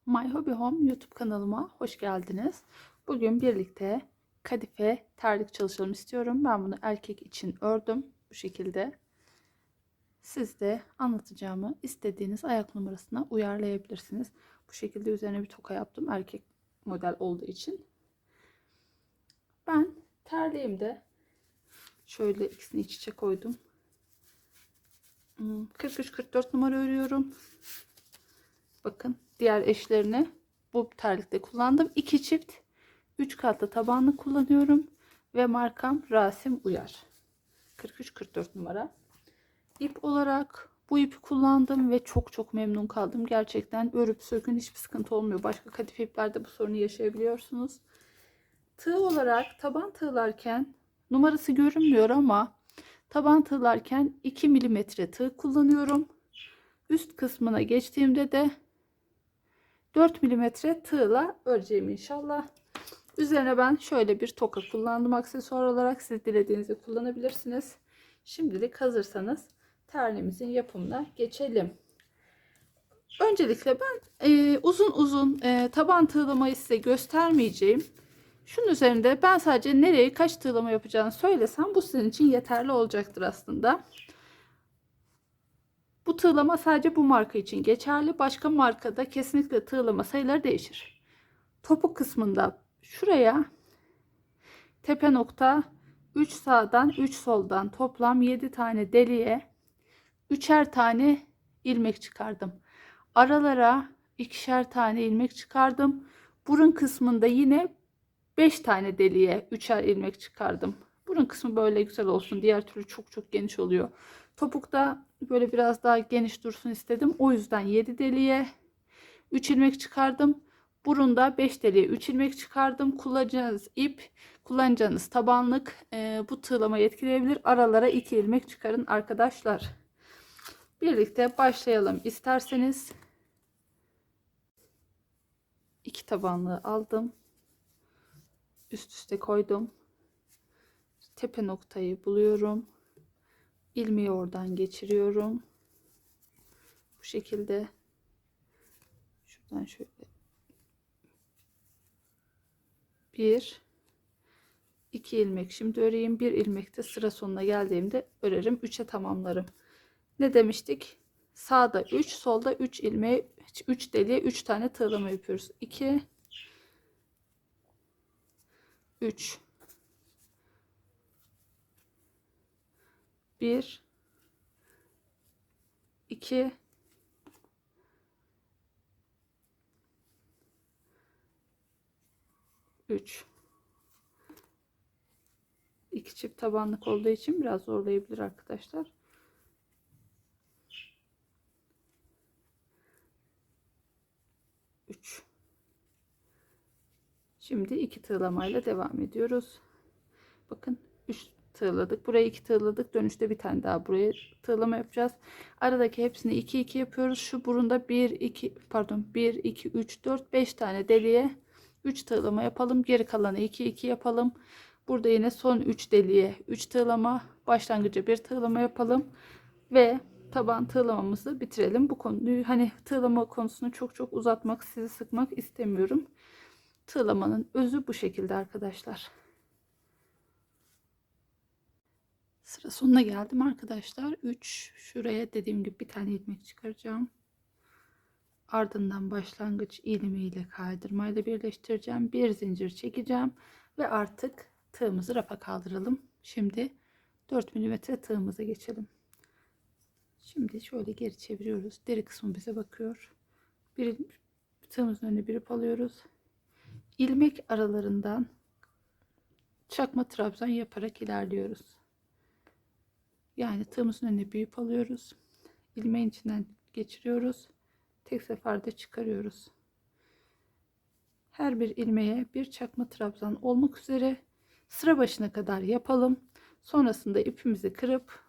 My Hobby Home YouTube kanalıma hoş geldiniz. Bugün birlikte kadife terlik çalışalım istiyorum. Ben bunu erkek için ördüm bu şekilde. Siz de anlatacağımı istediğiniz ayak numarasına uyarlayabilirsiniz. Bu şekilde üzerine bir toka yaptım erkek model olduğu için. Ben terliğimde şöyle ikisini iç içe koydum. 43-44 numara örüyorum. Bakın diğer eşlerini bu terlikte kullandım. 2 çift 3 katlı tabanlı kullanıyorum ve markam Rasim Uyar. 43-44 numara. İp olarak bu ipi kullandım ve çok memnun kaldım. Gerçekten örüp sökün hiçbir sıkıntı olmuyor. Başka kadife iplerde bu sorunu yaşayabiliyorsunuz. Tığ olarak taban tığlarken numarası görünmüyor ama taban tığlarken 2 milimetre tığ kullanıyorum. Üst kısmına geçtiğimde de 4 milimetre tığla öreceğim inşallah. Üzerine ben şöyle bir toka kullandım aksesuar olarak. Siz dilediğinizi kullanabilirsiniz. Şimdilik hazırsanız terliğimizin yapımına geçelim. Öncelikle ben uzun taban tığlamayı size göstermeyeceğim. Şunun üzerinde ben sadece nereye kaç tığlama yapacağını söylesem bu sizin için yeterli olacaktır aslında. Bu tığlama sadece bu marka için geçerli. Başka markada kesinlikle tığlama sayıları değişir. Topuk kısmında şuraya tepe nokta 3 sağdan 3 soldan toplam 7 tane deliğe 3'er tane ilmek çıkardım. Aralara ikişer tane ilmek çıkardım. Burun kısmında yine 5 tane deliğe 3'er ilmek çıkardım. Burun kısmı böyle güzel olsun. Diğer türlü çok geniş oluyor. Topukta böyle biraz daha geniş dursun istedim. O yüzden 7 deliğe 3 ilmek çıkardım. Burunda 5 deliğe 3 ilmek çıkardım. Kullanacağınız ip, kullanacağınız tabanlık bu tığlamayı etkileyebilir. Aralara 2 ilmek çıkarın arkadaşlar. Birlikte başlayalım isterseniz. 2 tabanlığı aldım. Üst üste koydum. Tepe noktayı buluyorum. İlmeği oradan geçiriyorum. Bu şekilde. Şuradan şöyle. 1 2 ilmek şimdi öreyim. Bir ilmekte sıra sonuna geldiğimde örerim. 3'e tamamlarım. Ne demiştik? Sağda 3, solda 3 ilmeği 3 deliğe 3 tane tığlama yapıyoruz. 2 3 1 2 3 2 çift tabanlık olduğu için biraz zorlayabilir arkadaşlar. 3 Şimdi 2 tığlamayla devam ediyoruz. Bakın 3 tığladık. Buraya 2 tığladık. Dönüşte bir tane daha buraya tığlama yapacağız. Aradaki hepsini 2 yapıyoruz. Şu burunda 1 2 3 4 5 tane deliğe 3 tığlama yapalım. Geri kalanı 2 yapalım. Burada yine son 3 deliğe 3 tığlama, başlangıca bir tığlama yapalım ve taban tığlamamızı bitirelim. Bu konuyu hani tığlama konusunu çok uzatmak, sizi sıkmak istemiyorum. Tığlamanın özü bu şekilde arkadaşlar. Sıra sonuna geldim arkadaşlar. 3 şuraya dediğim gibi bir tane ilmek çıkaracağım. Ardından başlangıç ilmeğiyle kaydırmayla birleştireceğim. Bir zincir çekeceğim ve artık tığımızı rafa kaldıralım. Şimdi 4 milimetre tığımıza geçelim. Şimdi şöyle geri çeviriyoruz. Deri kısmı bize bakıyor. Bir tığımızın önüne bir ip alıyoruz. İlmek aralarından çakma trabzan yaparak ilerliyoruz. Yani tığımızın önüne bir ip alıyoruz. İlmeğin içinden geçiriyoruz. Tek seferde çıkarıyoruz. Her bir ilmeğe bir çakma trabzan olmak üzere sıra başına kadar yapalım. Sonrasında ipimizi kırıp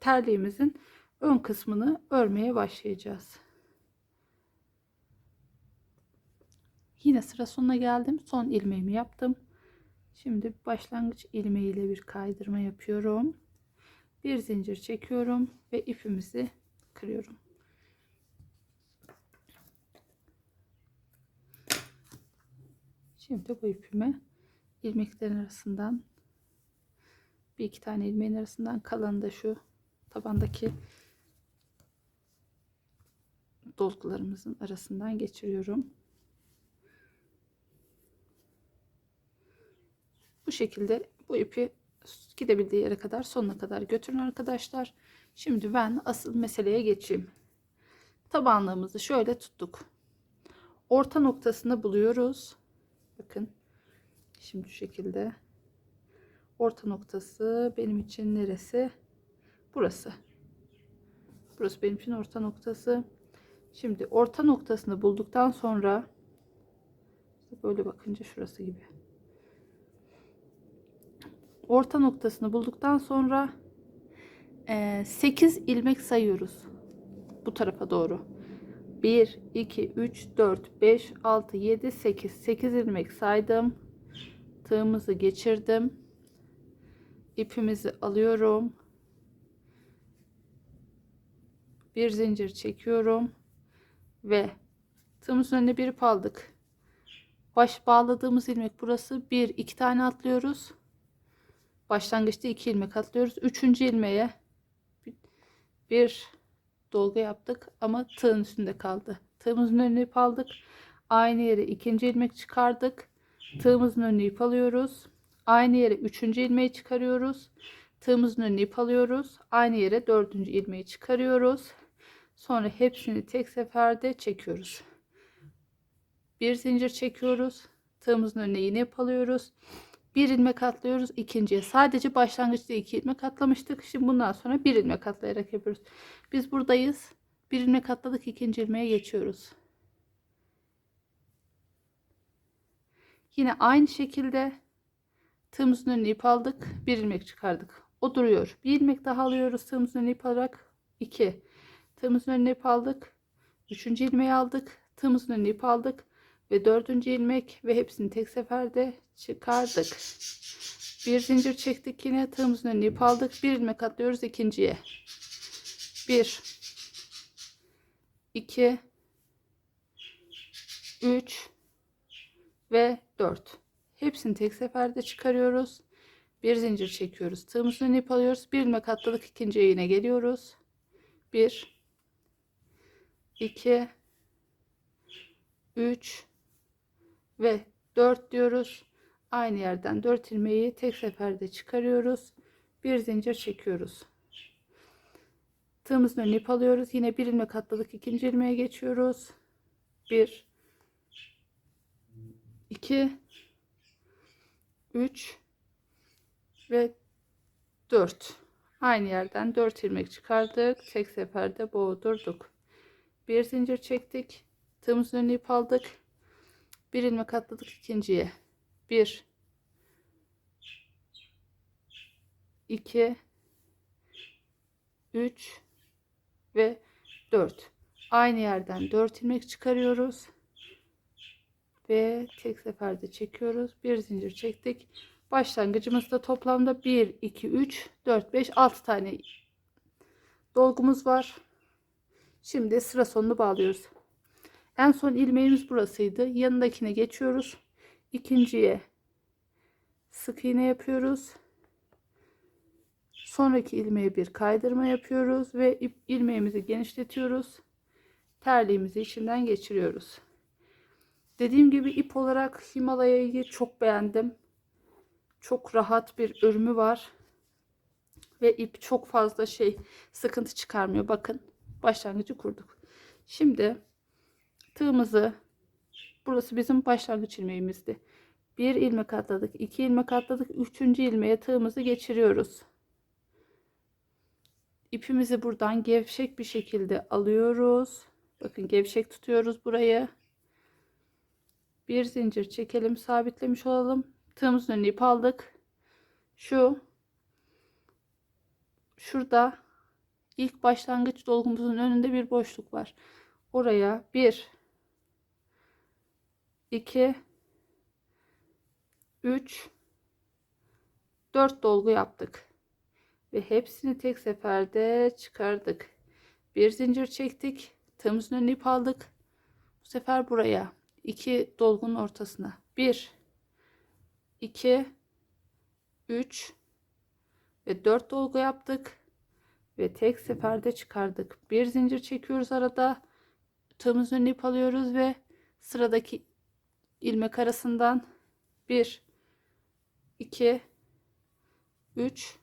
terliğimizin ön kısmını örmeye başlayacağız. Yine sıra sonuna geldim. Son ilmeğimi yaptım. Şimdi başlangıç ilmeğiyle bir kaydırma yapıyorum. Bir zincir çekiyorum ve ipimizi kırıyorum. Şimdi bu ipimi ilmeklerin arasından, bir iki tane ilmeğin arasından, kalanı da şu tabandaki dolgularımızın arasından geçiriyorum. Bu şekilde bu ipi gidebildiği yere kadar, sonuna kadar götürün arkadaşlar. Şimdi ben asıl meseleye geçeyim. Tabanlığımızı şöyle tuttuk. Orta noktasını buluyoruz. Bakın. Şimdi şu şekilde. Orta noktası benim için neresi? Burası. Burası benim için orta noktası. Şimdi orta noktasını bulduktan sonra, böyle bakınca şurası gibi. Orta noktasını bulduktan sonra 8 ilmek sayıyoruz. Bu tarafa doğru. 1, 2, 3, 4, 5, 6, 7, 8. 8 ilmek saydım. Tığımızı geçirdim. İpimizi alıyorum. Bir zincir çekiyorum. Ve tığımızın önüne bir ip aldık. Baş bağladığımız ilmek burası. 1, 2 tane atlıyoruz. Başlangıçta 2 ilmek atlıyoruz. 3. ilmeğe bir dolgu yaptık ama tığın üstünde kaldı. Tığımızın önüne ip aldık. Aynı yere 2. ilmek çıkardık. Tığımızın önüne ip alıyoruz. Aynı yere 3. ilmeği çıkarıyoruz. Tığımızın önüne ip alıyoruz. Aynı yere 4. ilmeği çıkarıyoruz. Sonra hepsini tek seferde çekiyoruz. Bir zincir çekiyoruz. Tığımızın önüne yine ip alıyoruz. Bir ilmek atlıyoruz ikinciye. Sadece başlangıçta 2 ilmek atlamıştık. Şimdi bundan sonra bir ilmek atlayarak yapıyoruz. Biz buradayız. Bir ilmek atladık, ikinci ilmeğe geçiyoruz. Yine aynı şekilde tığımızın önüne ip aldık. Bir ilmek çıkardık. O duruyor. Bir ilmek daha alıyoruz. Tığımızın önüne ip alarak 2. Tığımızın önüne ip aldık. 3. ilmeği aldık. Tığımızın önüne ip aldık. Ve 4. ilmek ve hepsini tek seferde çıkardık. Bir zincir çektik, yine tığımızın önüne ip aldık. Bir ilmek atlıyoruz ikinciye. 1, 2, 3 ve 4. Hepsini tek seferde çıkarıyoruz. Bir zincir çekiyoruz. Tığımızın önüne ip alıyoruz. Bir ilmek atladık, ikinciye yine geliyoruz. 1, 2, 3 ve 4 diyoruz. Aynı yerden 4 ilmeği tek seferde çıkarıyoruz. Bir zincir çekiyoruz. Tığımızın önüne ip alıyoruz. Yine bir ilmek atladık. İkinci ilmeğe geçiyoruz. 1, 2, 3 ve 4. Aynı yerden 4 ilmek çıkardık. Tek seferde boğdurduk. Bir zincir çektik. Tığımızın önüne ip aldık. Bir ilmek atladık ikinciye. 1, 2, 3 ve 4. Aynı yerden 4 ilmek çıkarıyoruz ve tek seferde çekiyoruz. Bir zincir çektik. Başlangıcımızda toplamda 1, 2, 3, 4, 5, 6 tane dolgumuz var. Şimdi sıra sonunu bağlıyoruz. En son ilmeğimiz burasıydı. Yanındakine geçiyoruz. İkinciye sık iğne yapıyoruz. Sonraki ilmeğe bir kaydırma yapıyoruz ve ilmeğimizi genişletiyoruz. Terliğimizi içinden geçiriyoruz. Dediğim gibi ip olarak Himalaya'yı çok beğendim. Çok rahat bir örümü var. Ve ip çok fazla sıkıntı çıkarmıyor. Bakın, başlangıcı kurduk. Şimdi tığımızı, burası bizim başlangıç ilmeğimizdi. Bir ilmek atladık, 2 ilmek atladık, 3. ilmeğe tığımızı geçiriyoruz. İpimizi buradan gevşek bir şekilde alıyoruz. Bakın, gevşek tutuyoruz burayı. Bir zincir çekelim, sabitlemiş olalım. Tığımızın önüne ip aldık. Şurada ilk başlangıç dolgumuzun önünde bir boşluk var. Oraya 1, 2, 3, 4 dolgu yaptık. Ve hepsini tek seferde çıkardık. Bir zincir çektik. Tığımızın önüne ip aldık. Bu sefer buraya 2 dolgunun ortasına 1, 2, 3 ve 4 dolgu yaptık ve tek seferde çıkardık. Bir zincir çekiyoruz arada. Tığımızın önüne ip alıyoruz ve sıradaki ilmek arasından 1, 2, 3,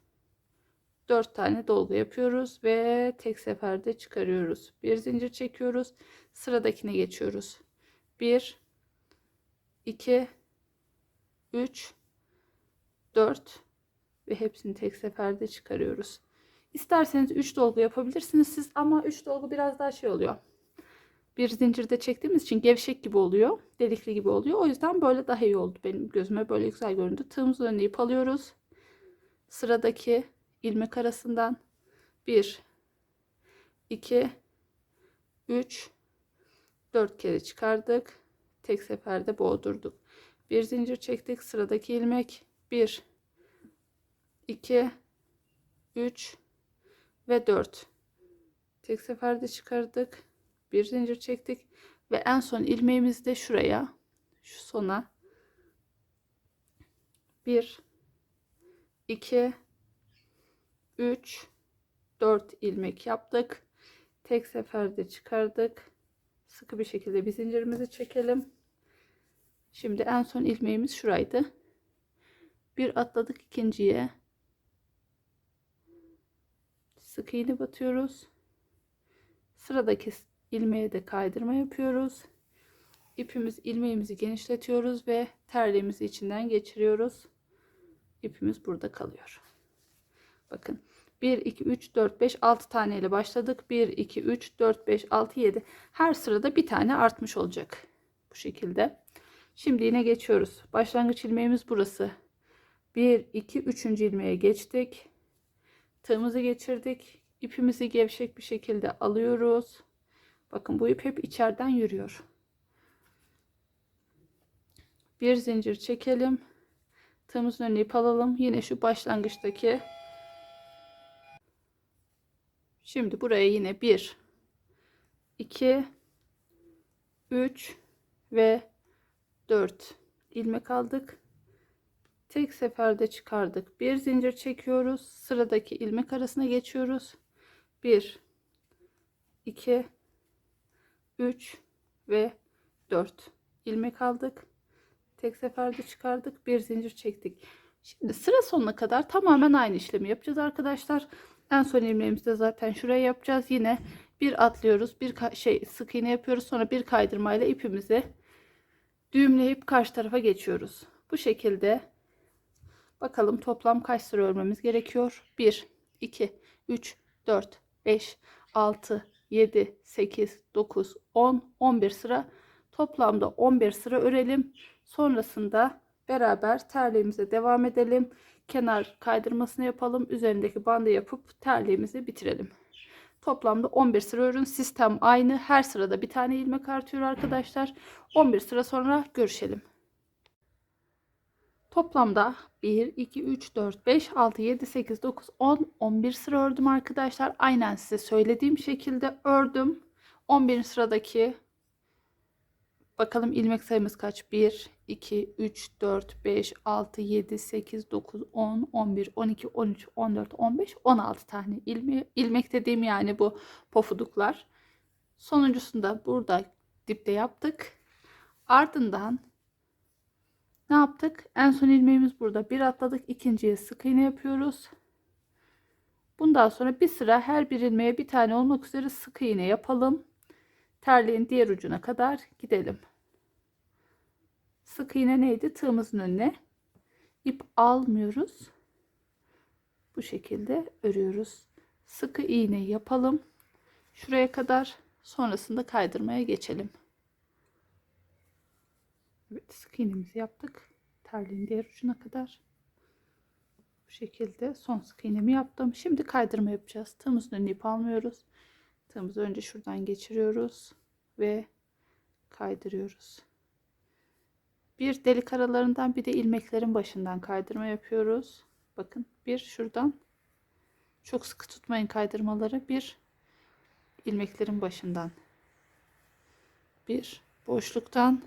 4 tane dolgu yapıyoruz ve tek seferde çıkarıyoruz. Bir zincir çekiyoruz. Sıradakine geçiyoruz. 1, 2, 3, 4 ve hepsini tek seferde çıkarıyoruz. İsterseniz 3 dolgu yapabilirsiniz siz, ama 3 dolgu biraz daha şey oluyor. Bir zincirde çektiğimiz için gevşek gibi oluyor. Delikli gibi oluyor. O yüzden böyle daha iyi oldu. Benim gözüme böyle güzel göründü. Tığımızın önüne ip alıyoruz. Sıradaki ilmek arasından 1, 2, 3, 4 kere çıkardık. Tek seferde boğdurduk. Bir zincir çektik. Sıradaki ilmek 1, 2, 3 ve 4. Tek seferde çıkardık. Bir zincir çektik ve en son ilmeğimizi de şuraya, şu sona 1, 2, 3, 4 ilmek yaptık. Tek seferde çıkardık. Sıkı bir şekilde bir zincirimizi çekelim. Şimdi en son ilmeğimiz şuraydı. Bir atladık ikinciye. Sık iğne batıyoruz. Sıradaki ilmeğe de kaydırma yapıyoruz. İpimiz, ilmeğimizi genişletiyoruz ve terliğimizi içinden geçiriyoruz. İpimiz burada kalıyor. Bakın 1, 2, 3, 4, 5, 6 tane ile başladık. 1, 2, 3, 4, 5, 6, 7. Her sırada bir tane artmış olacak. Bu şekilde. Şimdi yine geçiyoruz. Başlangıç ilmeğimiz burası. 1, 2, 3. ilmeğe geçtik. Tığımızı geçirdik. İpimizi gevşek bir şekilde alıyoruz. Bakın bu ip hep içeriden yürüyor. Bir zincir çekelim. Tığımızın önüne ip alalım. Yine şu başlangıçtaki. Şimdi buraya yine 1, 2, 3 ve 4 ilmek aldık. Tek seferde çıkardık. Bir zincir çekiyoruz. Sıradaki ilmek arasına geçiyoruz. 1, 2, 3 ve 4 ilmek aldık. Tek seferde çıkardık. Bir zincir çektik. Şimdi sıra sonuna kadar tamamen aynı işlemi yapacağız arkadaşlar. En son ilmeğimizde zaten şuraya yapacağız. Yine bir atlıyoruz. Bir sık iğne yapıyoruz. Sonra bir kaydırmayla ipimizi düğümleyip karşı tarafa geçiyoruz. Bu şekilde bakalım toplam kaç sıra örmemiz gerekiyor? 1, 2, 3, 4, 5, 6, 7, 8, 9, 10, 11 sıra. Toplamda 11 sıra örelim. Sonrasında beraber terliğimize devam edelim. Kenar kaydırmasını yapalım. Üzerindeki bandı yapıp terliğimizi bitirelim. Toplamda 11 sıra örün. Sistem aynı. Her sırada bir tane ilmek artıyor arkadaşlar. 11 sıra sonra görüşelim. Toplamda 1, 2, 3, 4, 5, 6, 7, 8, 9, 10, 11 sıra ördüm arkadaşlar. Aynen size söylediğim şekilde ördüm. 11. sıradaki bakalım ilmek sayımız kaç? 1, 2, 3, 4, 5, 6, 7, 8, 9, 10, 11, 12, 13, 14, 15, 16 tane ilmek dediğim yani bu pofuduklar. Sonuncusunu da burada dipte yaptık. Ardından ne yaptık? En son ilmeğimiz burada. Bir atladık. İkinciye sık iğne yapıyoruz. Bundan sonra bir sıra her bir ilmeğe bir tane olmak üzere sık iğne yapalım. Terliğin diğer ucuna kadar gidelim. Sık iğne neydi? Tığımızın önüne ip almıyoruz. Bu şekilde örüyoruz. Sık iğne yapalım. Şuraya kadar, sonrasında kaydırmaya geçelim. Evet, sık iğnemizi yaptık. Terliğin diğer ucuna kadar. Bu şekilde son sık iğnemi yaptım. Şimdi kaydırma yapacağız. Tığımızın önüne ip almıyoruz. Tığımızı önce şuradan geçiriyoruz ve kaydırıyoruz. Bir delik aralarından, bir de ilmeklerin başından kaydırma yapıyoruz. Bakın, bir şuradan, çok sıkı tutmayın kaydırmaları. Bir ilmeklerin başından, bir boşluktan,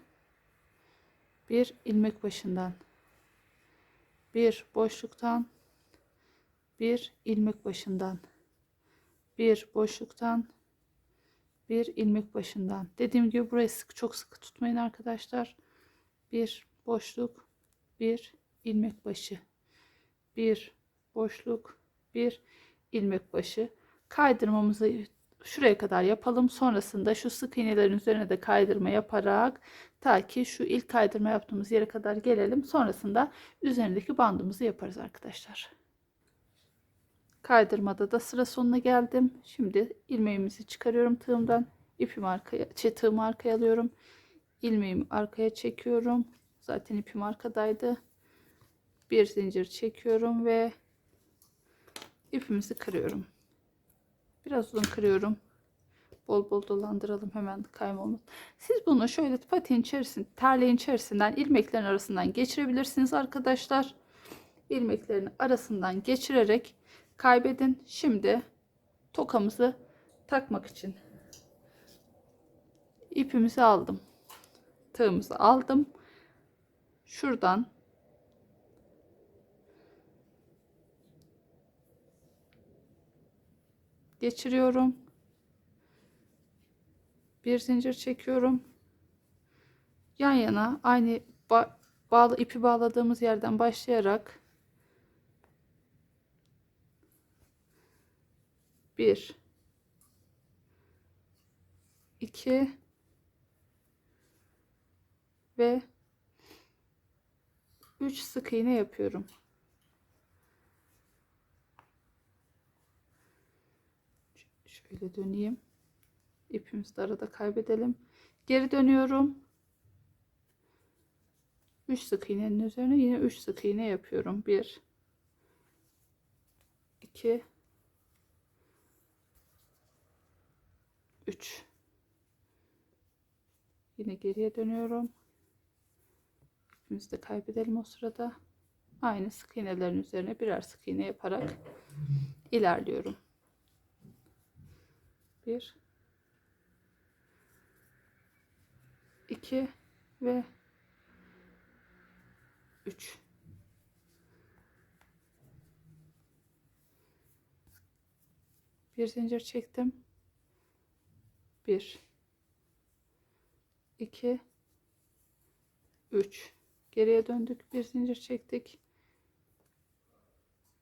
bir ilmek başından, bir boşluktan, bir ilmek başından, bir boşluktan, bir ilmek başından. Dediğim gibi burayı çok sıkı tutmayın arkadaşlar. Bir boşluk, bir ilmek başı, bir boşluk, bir ilmek başı. Kaydırmamızı şuraya kadar yapalım. Sonrasında şu sık iğnelerin üzerine de kaydırma yaparak ta ki şu ilk kaydırma yaptığımız yere kadar gelelim. Sonrasında üzerindeki bandımızı yaparız arkadaşlar. Kaydırmada da sıra sonuna geldim. Şimdi ilmeğimizi çıkarıyorum tığımdan. İpimi arkaya, tığımı arkaya alıyorum. İlmeğimi arkaya çekiyorum. Zaten ipim arkadaydı. Bir zincir çekiyorum ve ipimizi kırıyorum. Biraz uzun kırıyorum. Bol bol dolandıralım, hemen kaybolmasın. Siz bunu şöyle patiğin içerisinde, terliğin içerisinden ilmeklerin arasından geçirebilirsiniz arkadaşlar. İlmeklerin arasından geçirerek kaybedin. Şimdi tokamızı takmak için ipimizi aldım. Tığımızı aldım. Şuradan geçiriyorum. Bir zincir çekiyorum. Yan yana aynı ipi bağladığımız yerden başlayarak bir, iki ve 3 sık iğne yapıyorum. Şöyle döneyim. İpimizi de arada kaybedelim. Geri dönüyorum. 3 sık iğnenin üzerine yine 3 sık iğne yapıyorum. 1, 2, 3. Yine geriye dönüyorum. İpimizi de kaybedelim o sırada. Aynı sık iğnelerin üzerine birer sık iğne yaparak ilerliyorum. 1, 2 ve 3. Bir zincir çektim. 1, 2, 3. Geriye döndük. Bir zincir çektik.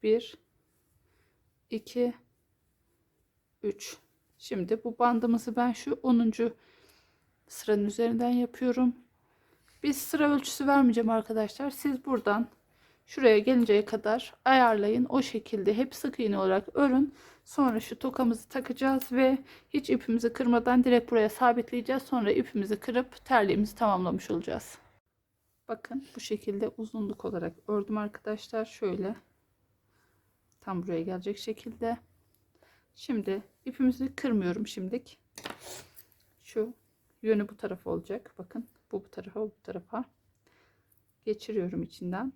1, 2, 3. Şimdi bu bandımızı ben şu 10. sıranın üzerinden yapıyorum. Biz sıra ölçüsü vermeyeceğim arkadaşlar. Siz buradan şuraya gelinceye kadar ayarlayın. O şekilde hep sık iğne olarak örün. Sonra şu tokamızı takacağız ve hiç ipimizi kırmadan direkt buraya sabitleyeceğiz. Sonra ipimizi kırıp terliğimizi tamamlamış olacağız. Bakın bu şekilde uzunluk olarak ördüm arkadaşlar. Şöyle tam buraya gelecek şekilde. Şimdi ipimizi kırmıyorum şimdilik. Şu yönü bu tarafa olacak. Bakın bu tarafa, bu tarafa geçiriyorum içinden.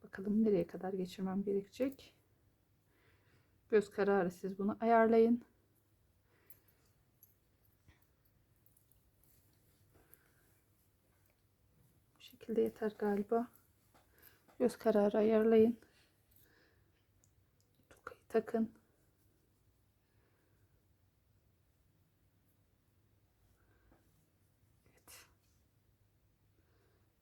Bakalım nereye kadar geçirmem gerekecek. Göz kararı siz bunu ayarlayın. Bu şekilde yeter galiba. Göz kararı ayarlayın. Tokayı takın. Evet.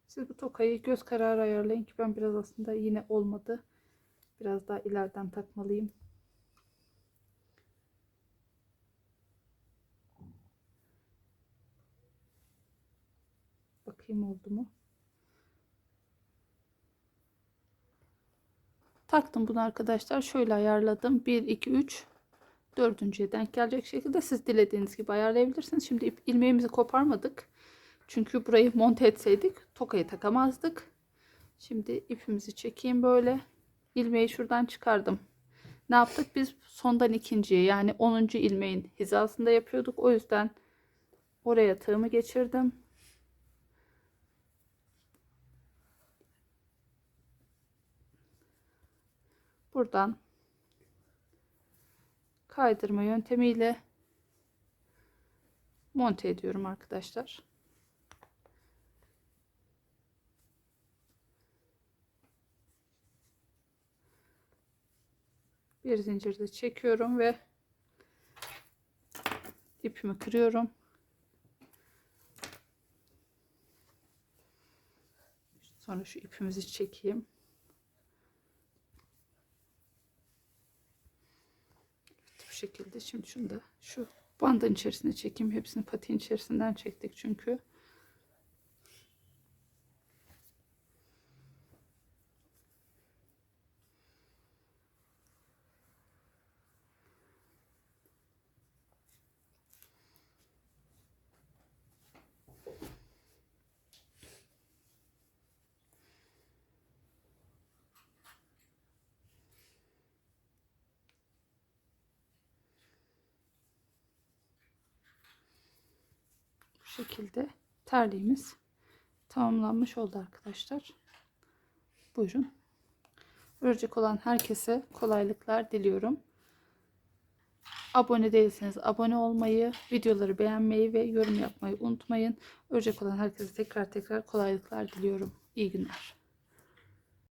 Siz bu tokayı göz kararı ayarlayın ki ben biraz aslında yine olmadı. Biraz daha ileriden takmalıyım. Bakayım oldu mu? Taktım bunu arkadaşlar. Şöyle ayarladım. 1, 2, 3. Dördüncüye denk gelecek şekilde siz dilediğiniz gibi ayarlayabilirsiniz. Şimdi ilmeğimizi koparmadık. Çünkü burayı monte etseydik tokayı takamazdık. Şimdi ipimizi çekeyim böyle. İlmeği şuradan çıkardım. Ne yaptık? Biz sondan ikinciye yani 10. ilmeğin hizasında yapıyorduk. O yüzden oraya tığımı geçirdim. Buradan kaydırma yöntemiyle monte ediyorum arkadaşlar. Bir zincir de çekiyorum ve ipimi kırıyorum. Sonra şu ipimizi çekeyim. Bu şekilde. Şimdi şunu da şu bandın içerisine çekeyim. Hepsini patiğin içerisinden çektik çünkü. Bu şekilde terliğimiz tamamlanmış oldu arkadaşlar. Buyurun. Örecek olan herkese kolaylıklar diliyorum. Abone değilseniz abone olmayı, videoları beğenmeyi ve yorum yapmayı unutmayın. Örecek olan herkese tekrar kolaylıklar diliyorum. İyi günler.